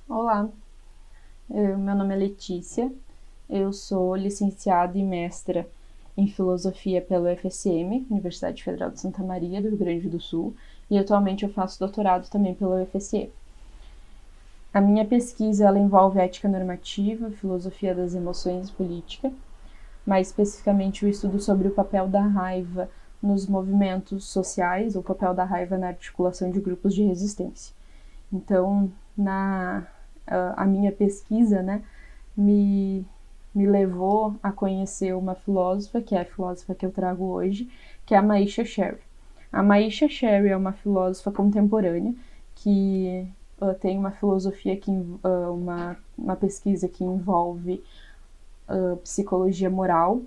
Olá, meu nome é Letícia, eu sou licenciada e mestra em Filosofia pela UFSM, Universidade Federal de Santa Maria, do Rio Grande do Sul, e atualmente eu faço doutorado também pela UFSM. A minha pesquisa ela envolve ética normativa, filosofia das emoções e política, mais especificamente o estudo sobre o papel da raiva nos movimentos sociais, o papel da raiva na articulação de grupos de resistência. Então, a minha pesquisa, né, me levou a conhecer uma filósofa, que é a filósofa que eu trago hoje, que é a Maisha Sherry. A Maisha Sherry é uma filósofa contemporânea que tem uma filosofia, uma pesquisa que envolve psicologia moral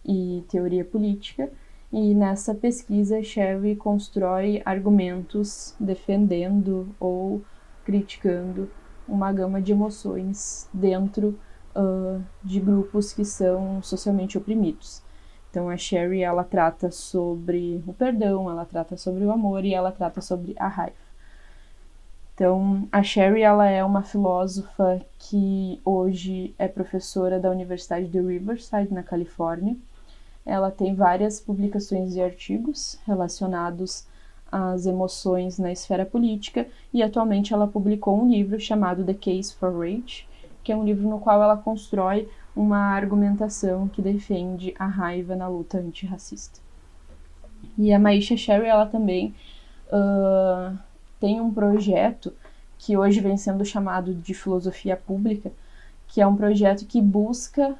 e teoria política, e nessa pesquisa Sherry constrói argumentos defendendo ou criticando uma gama de emoções dentro de grupos que são socialmente oprimidos. Então a Sherry ela trata sobre o perdão, ela trata sobre o amor e ela trata sobre a raiva. Então a Sherry ela é uma filósofa que hoje é professora da Universidade de Riverside, na Califórnia. Ela tem várias publicações e artigos relacionados às emoções na esfera política e atualmente ela publicou um livro chamado The Case for Rage, que é um livro no qual ela constrói uma argumentação que defende a raiva na luta antirracista. E a Maisha Sherry ela também tem um projeto que hoje vem sendo chamado de filosofia pública, que é um projeto que busca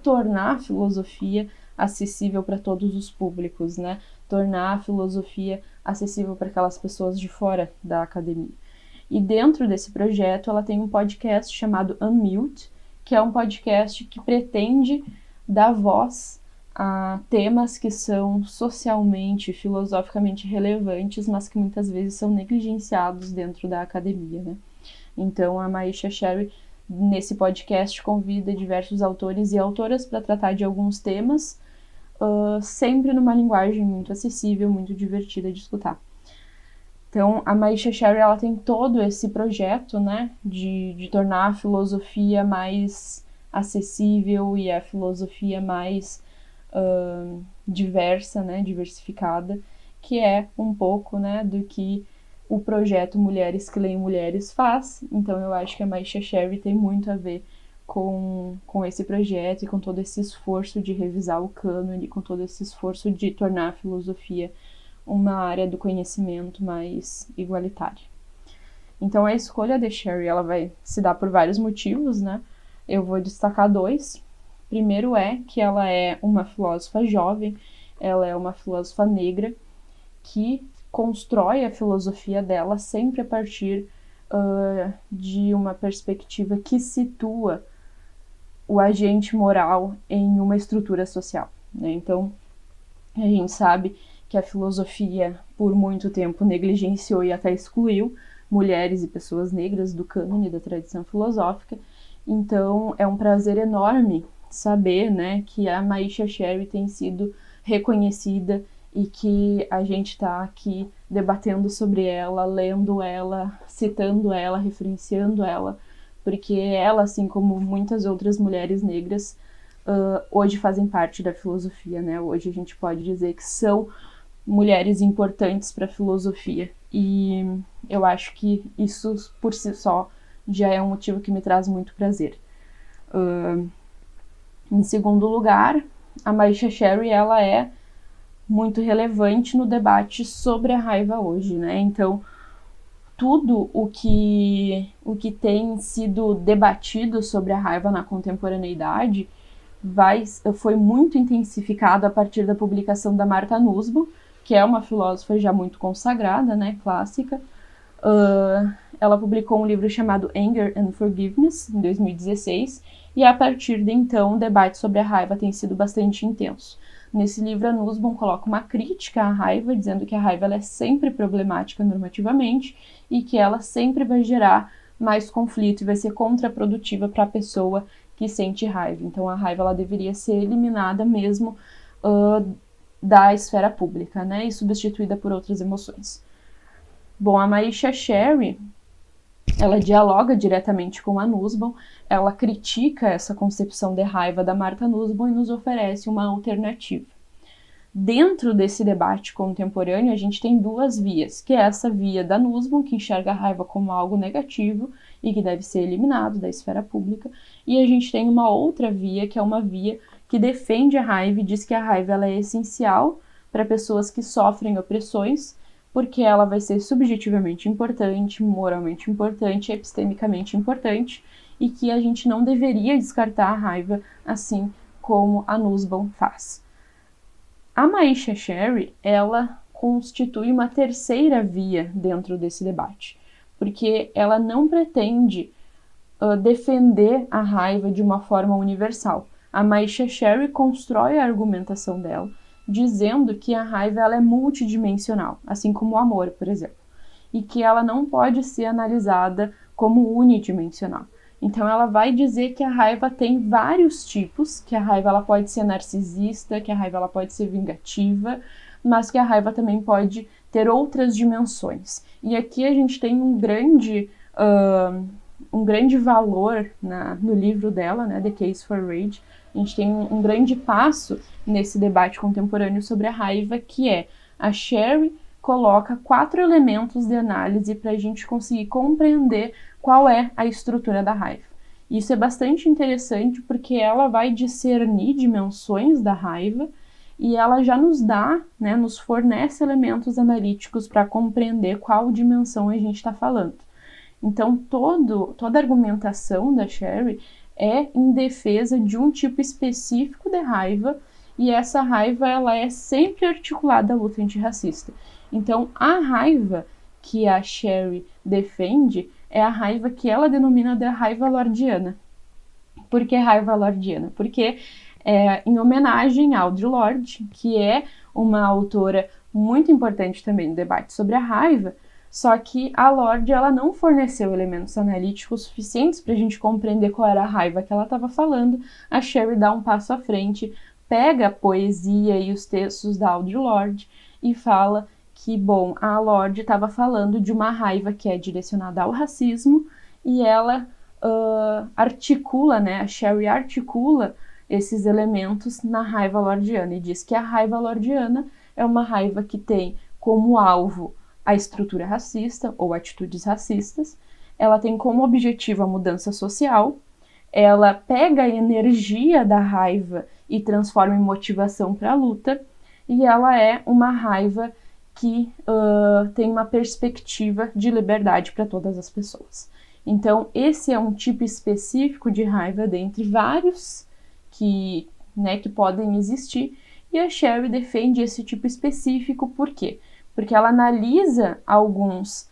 tornar a filosofia acessível para todos os públicos, né? Tornar a filosofia acessível para aquelas pessoas de fora da academia. E dentro desse projeto, ela tem um podcast chamado Unmute, que é um podcast que pretende dar voz a temas que são socialmente, filosoficamente relevantes, mas que muitas vezes são negligenciados dentro da academia, né? Então, a Maisha Sherry nesse podcast convida diversos autores e autoras para tratar de alguns temas, sempre numa linguagem muito acessível, muito divertida de escutar. Então, a Maisha Sherry ela tem todo esse projeto, né, de tornar a filosofia mais acessível e a filosofia mais diversa, né, diversificada, que é um pouco, né, do que o projeto Mulheres que Leem Mulheres faz. Então eu acho que a Maisha Sherry tem muito a ver com esse projeto e com todo esse esforço de revisar o cânone, com todo esse esforço de tornar a filosofia uma área do conhecimento mais igualitária. Então a escolha de Sherry ela vai se dar por vários motivos, né? Eu vou destacar dois. Primeiro é que ela é uma filósofa jovem, ela é uma filósofa negra que constrói a filosofia dela sempre a partir de uma perspectiva que situa o agente moral em uma estrutura social, né? Então, a gente sabe que a filosofia, por muito tempo, negligenciou e até excluiu mulheres e pessoas negras do cânone da tradição filosófica. Então, é um prazer enorme saber, né, que a Maisha Sherry tem sido reconhecida e que a gente está aqui debatendo sobre ela, lendo ela, citando ela, referenciando ela, porque ela, assim como muitas outras mulheres negras, hoje fazem parte da filosofia, né? Hoje a gente pode dizer que são mulheres importantes para a filosofia. E eu acho que isso, por si só, já é um motivo que me traz muito prazer. Em segundo lugar, a Maisha Sherry, ela é muito relevante no debate sobre a raiva hoje, né? Então, tudo o que tem sido debatido sobre a raiva na contemporaneidade foi muito intensificado a partir da publicação da Martha Nussbaum, que é uma filósofa já muito consagrada, né, clássica. Ela publicou um livro chamado Anger and Forgiveness, em 2016, e a partir de então o debate sobre a raiva tem sido bastante intenso. Nesse livro, a Nussbaum coloca uma crítica à raiva, dizendo que a raiva ela é sempre problemática normativamente e que ela sempre vai gerar mais conflito e vai ser contraprodutiva para a pessoa que sente raiva. Então, a raiva ela deveria ser eliminada mesmo da esfera pública, né, e substituída por outras emoções. Bom, a Maisha Sherry, ela dialoga diretamente com a Nussbaum, ela critica essa concepção de raiva da Martha Nussbaum e nos oferece uma alternativa. Dentro desse debate contemporâneo, a gente tem duas vias, que é essa via da Nussbaum, que enxerga a raiva como algo negativo e que deve ser eliminado da esfera pública, e a gente tem uma outra via, que é uma via que defende a raiva e diz que a raiva ela é essencial para pessoas que sofrem opressões, porque ela vai ser subjetivamente importante, moralmente importante, epistemicamente importante, e que a gente não deveria descartar a raiva assim como a Nussbaum faz. A Maisha Sherry, ela constitui uma terceira via dentro desse debate, porque ela não pretende defender a raiva de uma forma universal. A Maisha Sherry constrói a argumentação dela, dizendo que a raiva ela é multidimensional, assim como o amor, por exemplo, e que ela não pode ser analisada como unidimensional. Então ela vai dizer que a raiva tem vários tipos, que a raiva ela pode ser narcisista, que a raiva ela pode ser vingativa, mas que a raiva também pode ter outras dimensões. E aqui a gente tem um grande valor no livro dela, né, The Case for Rage. A gente tem um grande passo nesse debate contemporâneo sobre a raiva, que é a Sherry coloca 4 elementos de análise para a gente conseguir compreender qual é a estrutura da raiva. Isso é bastante interessante porque ela vai discernir dimensões da raiva e ela já nos dá, né, nos fornece elementos analíticos para compreender qual dimensão a gente está falando. Então, toda a argumentação da Sherry é em defesa de um tipo específico de raiva, e essa raiva ela é sempre articulada à luta antirracista. Então, a raiva que a Sherry defende é a raiva que ela denomina de raiva lordiana. Por que raiva lordiana? Porque é em homenagem a Audre Lorde, que é uma autora muito importante também no debate sobre a raiva, só que a Lorde ela não forneceu elementos analíticos suficientes para a gente compreender qual era a raiva que ela estava falando. A Sherry dá um passo à frente, pega a poesia e os textos da Audre Lorde e fala que, bom, a Lorde estava falando de uma raiva que é direcionada ao racismo e ela articula, né, a Sherry articula esses elementos na raiva lordiana e diz que a raiva lordiana é uma raiva que tem como alvo a estrutura racista ou atitudes racistas, ela tem como objetivo a mudança social, ela pega a energia da raiva e transforma em motivação para a luta, e ela é uma raiva que tem uma perspectiva de liberdade para todas as pessoas. Então, esse é um tipo específico de raiva dentre vários que podem existir, e a Sherry defende esse tipo específico, por quê? Porque ela analisa alguns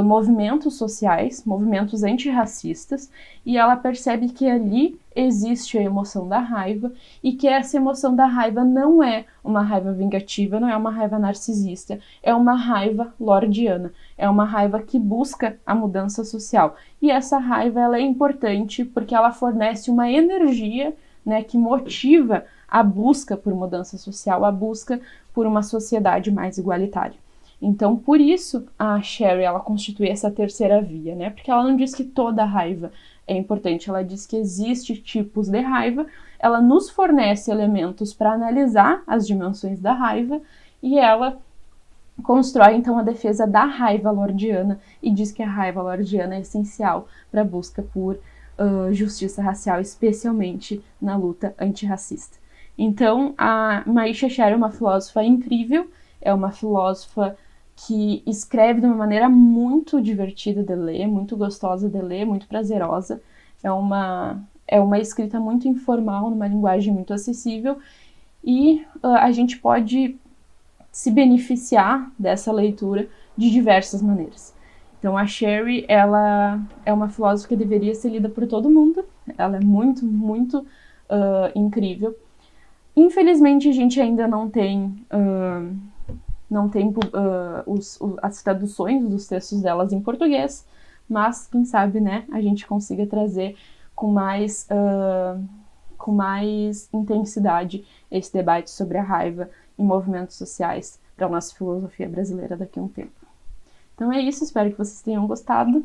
movimentos sociais, movimentos antirracistas, e ela percebe que ali existe a emoção da raiva e que essa emoção da raiva não é uma raiva vingativa, não é uma raiva narcisista, é uma raiva lordiana, é uma raiva que busca a mudança social. E essa raiva ela é importante porque ela fornece uma energia, né, que motiva a busca por mudança social, a busca por uma sociedade mais igualitária. Então, por isso, a Sherry, ela constitui essa terceira via, né? Porque ela não diz que toda raiva é importante, ela diz que existem tipos de raiva, ela nos fornece elementos para analisar as dimensões da raiva e ela constrói, então, a defesa da raiva lordiana e diz que a raiva lordiana é essencial para a busca por justiça racial, especialmente na luta antirracista. Então, a Maisha Sherry é uma filósofa incrível, é uma filósofa que escreve de uma maneira muito divertida de ler, muito gostosa de ler, muito prazerosa. É uma escrita muito informal, numa linguagem muito acessível, e a gente pode se beneficiar dessa leitura de diversas maneiras. Então, a Sherry, ela é uma filósofa que deveria ser lida por todo mundo. Ela é muito, muito incrível. Infelizmente, a gente ainda não tem as traduções dos textos delas em português, mas quem sabe, né, a gente consiga trazer com mais intensidade esse debate sobre a raiva em movimentos sociais para a nossa filosofia brasileira daqui a um tempo. Então é isso, espero que vocês tenham gostado.